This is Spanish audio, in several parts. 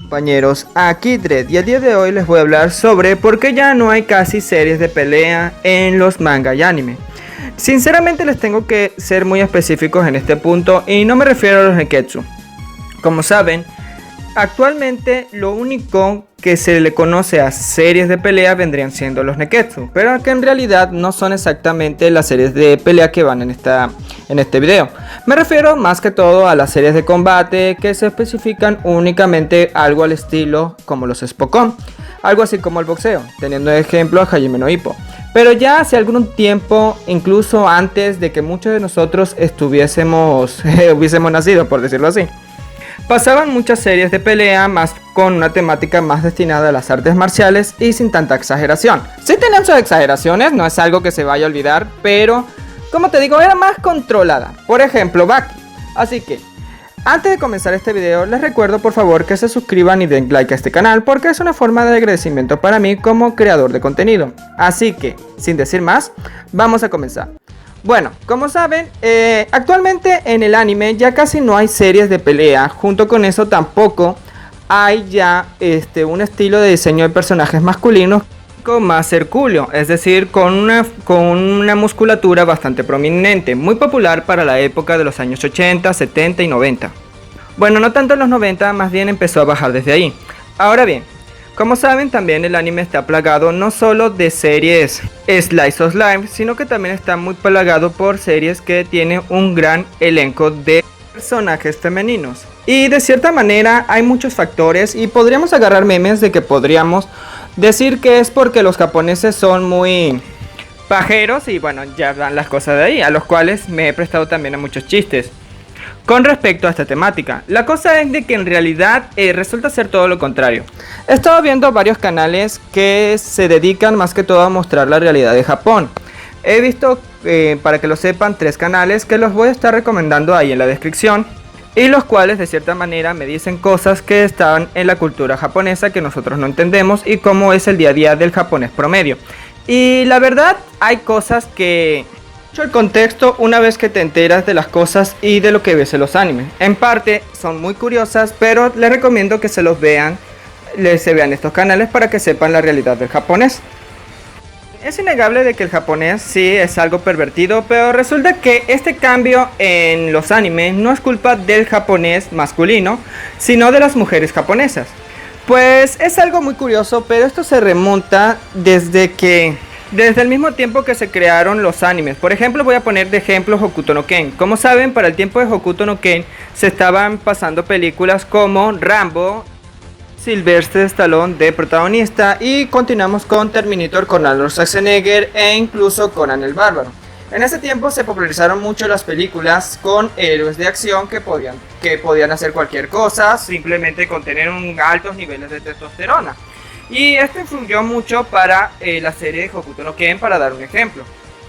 Compañeros, aquí Dredd, y el día de hoy les voy a hablar sobre por qué ya no hay casi series de pelea en los manga y anime. Sinceramente les tengo que ser muy específicos en este punto y no me refiero a los neketsu. Como saben, actualmente lo único que se le conoce a series de pelea vendrían siendo los neketsu, pero que en realidad no son exactamente las series de pelea que van en este video. Me refiero más que todo a las series de combate que se especifican únicamente algo al estilo como los Spokon, algo así como el boxeo, teniendo de ejemplo a Hajime no Ippo. Pero ya hace algún tiempo, incluso antes de que muchos de nosotros hubiésemos nacido, por decirlo así, pasaban muchas series de pelea más con una temática más destinada a las artes marciales y sin tanta exageración. Sí tenían sus exageraciones, no es algo que se vaya a olvidar, pero como te digo, era más controlada. Por ejemplo, Baki. Así que, antes de comenzar este video, les recuerdo por favor que se suscriban y den like a este canal porque es una forma de agradecimiento para mí como creador de contenido. Así que, sin decir más, vamos a comenzar. Bueno, como saben, actualmente en el anime ya casi no hay series de pelea. Junto con eso tampoco hay ya un estilo de diseño de personajes masculinos más hercúleo, es decir, con una musculatura bastante prominente, muy popular para la época de los años 80, 70 y 90. Bueno, no tanto en los 90, más bien empezó a bajar desde ahí. Ahora bien, como saben, también el anime está plagado no solo de series Slice of Life, sino que también está muy plagado por series que tienen un gran elenco de personajes femeninos. Y de cierta manera hay muchos factores y podríamos agarrar memes de que podríamos decir que es porque los japoneses son muy pajeros y bueno, ya van las cosas de ahí, a los cuales me he prestado también a muchos chistes. Con respecto a esta temática, la cosa es de que en realidad resulta ser todo lo contrario. He estado viendo varios canales que se dedican más que todo a mostrar la realidad de Japón. He visto, para que lo sepan, 3 canales que los voy a estar recomendando ahí en la descripción. Y los cuales de cierta manera me dicen cosas que están en la cultura japonesa que nosotros no entendemos y cómo es el día a día del japonés promedio. Y la verdad hay cosas que el contexto una vez que te enteras de las cosas y de lo que ves en los animes. En parte son muy curiosas, pero les recomiendo que se vean estos canales para que sepan la realidad del japonés. Es innegable de que el japonés sí es algo pervertido, pero resulta que este cambio en los animes no es culpa del japonés masculino, sino de las mujeres japonesas. Pues es algo muy curioso, pero esto se remonta desde el mismo tiempo que se crearon los animes. Por ejemplo, voy a poner de ejemplo Hokuto no Ken. Como saben, para el tiempo de Hokuto no Ken se estaban pasando películas como Rambo, Sylvester Stallone de protagonista, y continuamos con Terminator con Arnold Schwarzenegger e incluso Conan el Bárbaro. En ese tiempo se popularizaron mucho las películas con héroes de acción que podían hacer cualquier cosa simplemente con tener altos niveles de testosterona. Y esto influyó mucho para la serie de Hokuto no Ken, para dar un ejemplo.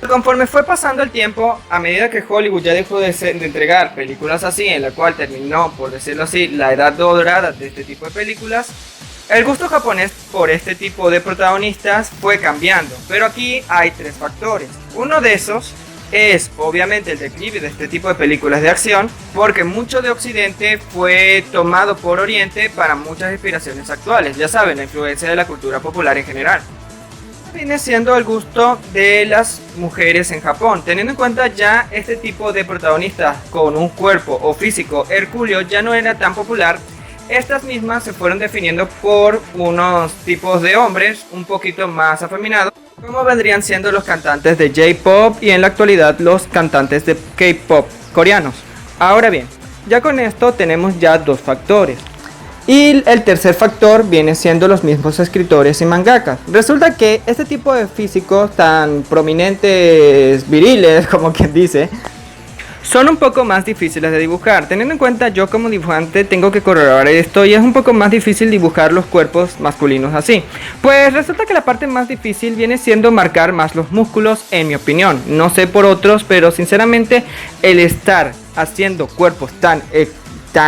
Conforme fue pasando el tiempo, a medida que Hollywood ya dejó de entregar películas así, en la cual terminó, por decirlo así, la edad dorada de este tipo de películas, el gusto japonés por este tipo de protagonistas fue cambiando. Pero aquí hay 3 factores. Uno de esos es obviamente el declive de este tipo de películas de acción, porque mucho de Occidente fue tomado por Oriente para muchas inspiraciones actuales. Ya saben, la influencia de la cultura popular en general. Viene siendo el gusto de las mujeres en Japón, teniendo en cuenta ya este tipo de protagonistas con un cuerpo o físico hercúleo ya no era tan popular. Estas mismas se fueron definiendo por unos tipos de hombres un poquito más afeminados, como vendrían siendo los cantantes de J-pop y en la actualidad los cantantes de K-pop coreanos. Ahora bien, ya con esto tenemos ya 2 factores. Y el tercer factor viene siendo los mismos escritores y mangakas. Resulta que este tipo de físicos tan prominentes, viriles, como quien dice, son un poco más difíciles de dibujar. Teniendo en cuenta, yo como dibujante tengo que corroborar esto y es un poco más difícil dibujar los cuerpos masculinos así. Pues resulta que la parte más difícil viene siendo marcar más los músculos, en mi opinión. No sé por otros, pero sinceramente el estar haciendo cuerpos tan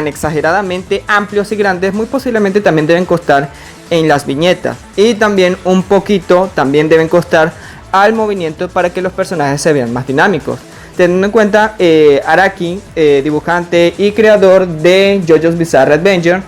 exageradamente amplios y grandes muy posiblemente también deben costar en las viñetas, y también un poquito también deben costar al movimiento para que los personajes se vean más dinámicos. Teniendo en cuenta Araki, dibujante y creador de JoJo's Bizarre Adventure,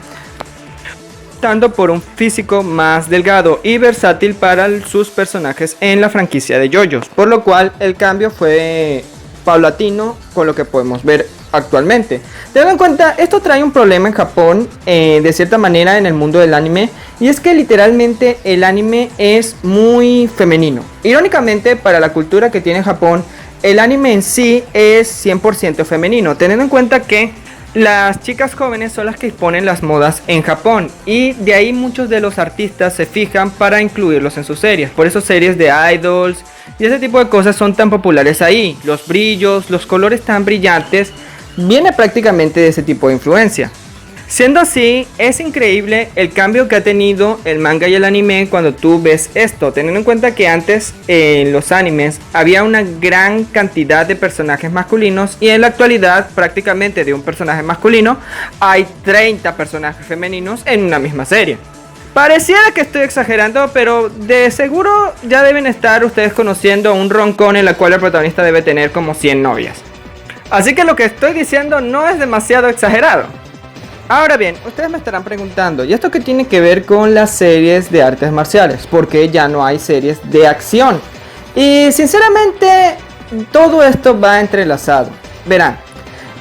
optando por un físico más delgado y versátil para sus personajes en la franquicia de JoJo's, por lo cual el cambio fue paulatino con lo que podemos ver actualmente. Teniendo en cuenta, esto trae un problema en Japón, de cierta manera en el mundo del anime, y es que literalmente el anime es muy femenino. Irónicamente, para la cultura que tiene Japón, el anime en sí es 100% femenino, teniendo en cuenta que las chicas jóvenes son las que exponen las modas en Japón, y de ahí muchos de los artistas se fijan para incluirlos en sus series. Por eso series de idols y ese tipo de cosas son tan populares ahí. Los brillos, los colores tan brillantes, viene prácticamente de ese tipo de influencia. Siendo así, es increíble el cambio que ha tenido el manga y el anime cuando tú ves esto, teniendo en cuenta que antes en los animes había una gran cantidad de personajes masculinos y en la actualidad prácticamente de un personaje masculino hay 30 personajes femeninos en una misma serie. Pareciera que estoy exagerando, pero de seguro ya deben estar ustedes conociendo un roncón en la cual el protagonista debe tener como 100 novias. Así que lo que estoy diciendo no es demasiado exagerado. Ahora bien, ustedes me estarán preguntando, ¿y esto qué tiene que ver con las series de artes marciales? Porque ya no hay series de acción. Y sinceramente, todo esto va entrelazado. Verán,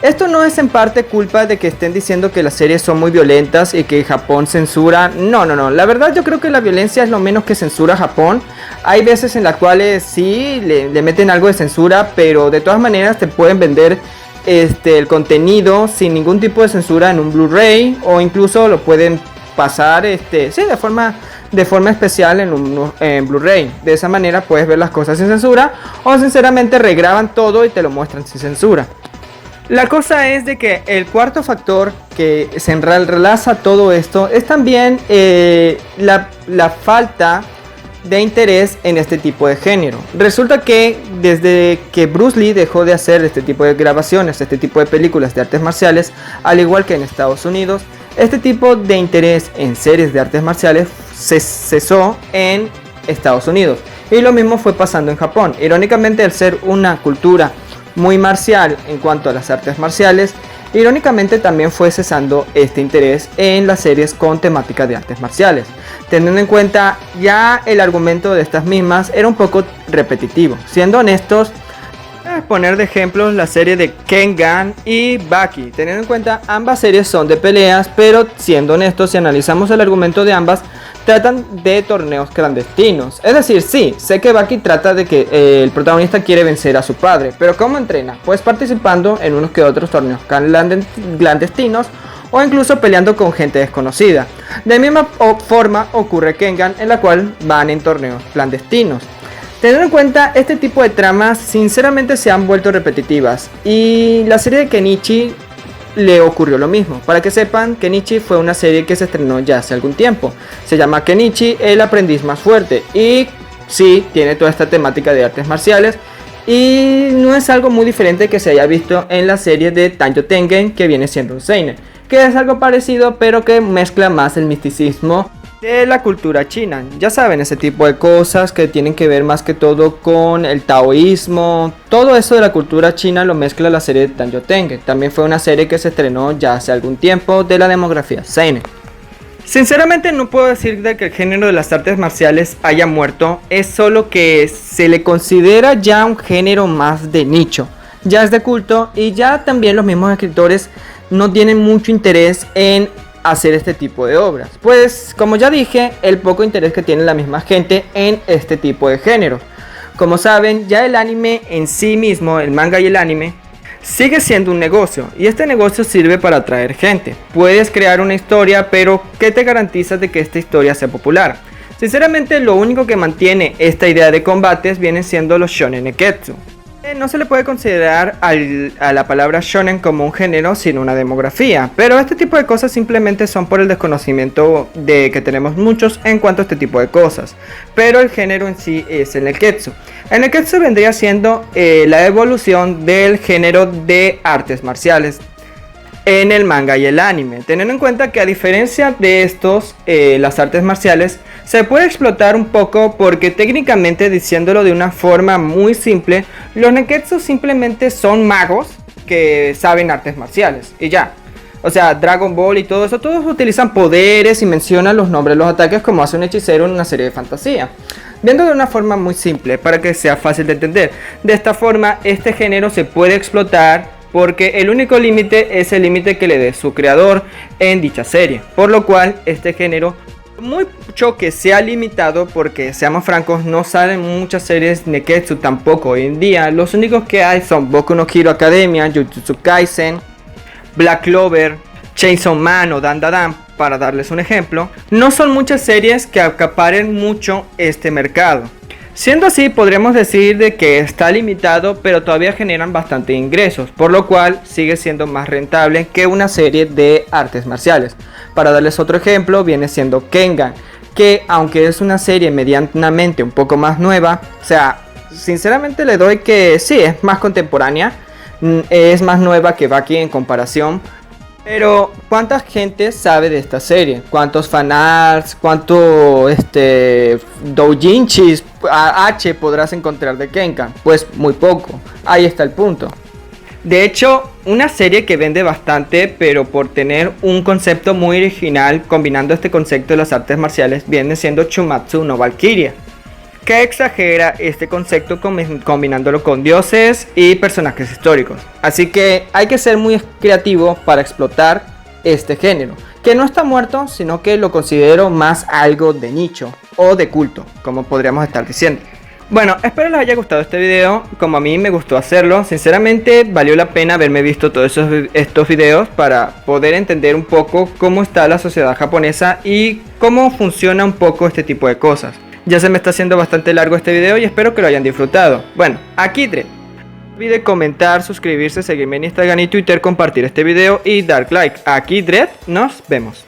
esto no es en parte culpa de que estén diciendo que las series son muy violentas y que Japón censura. No. La verdad yo creo que la violencia es lo menos que censura Japón. Hay veces en las cuales sí le meten algo de censura, pero de todas maneras te pueden vender el contenido sin ningún tipo de censura en un Blu-ray, o incluso lo pueden pasar sí, de forma especial en Blu-ray. De esa manera puedes ver las cosas sin censura, o sinceramente regraban todo y te lo muestran sin censura. La cosa es de que el cuarto factor que se enlaza todo esto es también la falta de interés en este tipo de género. Resulta que desde que Bruce Lee dejó de hacer este tipo de grabaciones, este tipo de películas de artes marciales, al igual que en Estados Unidos, este tipo de interés en series de artes marciales se cesó en Estados Unidos. Y lo mismo fue pasando en Japón. Irónicamente, al ser una cultura muy marcial en cuanto a las artes marciales, irónicamente también fue cesando este interés en las series con temática de artes marciales, teniendo en cuenta ya el argumento de estas mismas era un poco repetitivo. Siendo honestos, voy a poner de ejemplos la serie de Kengan y Baki, teniendo en cuenta ambas series son de peleas, pero siendo honestos, si analizamos el argumento de ambas, tratan de torneos clandestinos. Es decir, sí, sé que Baki trata de que el protagonista quiere vencer a su padre, pero ¿cómo entrena? Pues participando en unos que otros torneos clandestinos, o incluso peleando con gente desconocida. De misma forma ocurre Kengan, en la cual van en torneos clandestinos. Teniendo en cuenta este tipo de tramas, sinceramente se han vuelto repetitivas, y la serie de Kenichi le ocurrió lo mismo. Para que sepan, Kenichi fue una serie que se estrenó ya hace algún tiempo. Se llama Kenichi, el aprendiz más fuerte, y sí, tiene toda esta temática de artes marciales, y no es algo muy diferente que se haya visto en la serie de Tanjō Tengen, que viene siendo un seinen, que es algo parecido pero que mezcla más el misticismo de la cultura china. Ya saben, ese tipo de cosas que tienen que ver más que todo con el taoísmo. Todo eso de la cultura china lo mezcla la serie de Tanjō Tengen. También fue una serie que se estrenó ya hace algún tiempo de la demografía seinen. Sinceramente no puedo decir de que el género de las artes marciales haya muerto, es solo que se le considera ya un género más de nicho. Ya es de culto, y ya también los mismos escritores no tienen mucho interés en hacer este tipo de obras, pues como ya dije, el poco interés que tiene la misma gente en este tipo de género. Como saben, ya el anime en sí mismo, el manga y el anime, sigue siendo un negocio, y este negocio sirve para atraer gente. Puedes crear una historia, pero ¿qué te garantiza de que esta historia sea popular? Sinceramente, lo único que mantiene esta idea de combates vienen siendo los shonen neketsu. No se le puede considerar a la palabra shonen como un género, sino una demografía, pero este tipo de cosas simplemente son por el desconocimiento de que tenemos muchos en cuanto a este tipo de cosas. Pero el género en sí es el neketsu. El neketsu vendría siendo la evolución del género de artes marciales en el manga y el anime, teniendo en cuenta que a diferencia de estos, las artes marciales se puede explotar un poco, porque técnicamente, diciéndolo de una forma muy simple, los neketsu simplemente son magos que saben artes marciales y ya. O sea, Dragon Ball y todo eso, todos utilizan poderes y mencionan los nombres de los ataques como hace un hechicero en una serie de fantasía. Viendo de una forma muy simple para que sea fácil de entender. De esta forma, este género se puede explotar porque el único límite es el límite que le dé su creador en dicha serie. Por lo cual, este género, mucho que sea limitado, porque seamos francos, no salen muchas series Neketsu tampoco hoy en día. Los únicos que hay son Boku no Hero Academia, Jujutsu Kaisen, Black Clover, Chainsaw Man o Dan Da Dan, para darles un ejemplo. No son muchas series que acaparen mucho este mercado. Siendo así, podríamos decir de que está limitado, pero todavía generan bastante ingresos, por lo cual sigue siendo más rentable que una serie de artes marciales. Para darles otro ejemplo, viene siendo Kengan, que aunque es una serie medianamente un poco más nueva, o sea, sinceramente le doy que sí, es más contemporánea, es más nueva que Baki en comparación. Pero, ¿cuánta gente sabe de esta serie? ¿Cuántos fanarts? ¿Cuántos doujinshis H podrás encontrar de Kengan? Pues muy poco. Ahí está el punto. De hecho, una serie que vende bastante, pero por tener un concepto muy original, combinando este concepto de las artes marciales, viene siendo Shumatsu no Valkyria, que exagera este concepto combinándolo con dioses y personajes históricos. Así que hay que ser muy creativo para explotar este género, que no está muerto, sino que lo considero más algo de nicho o de culto, como podríamos estar diciendo. Bueno, espero les haya gustado este video, como a mí me gustó hacerlo. Sinceramente valió la pena haberme visto todos estos videos para poder entender un poco cómo está la sociedad japonesa y cómo funciona un poco este tipo de cosas. Ya se me está haciendo bastante largo este video y espero que lo hayan disfrutado. Bueno, aquí Dred. No olviden comentar, suscribirse, seguirme en Instagram y Twitter, compartir este video y dar like. Aquí Dred, nos vemos.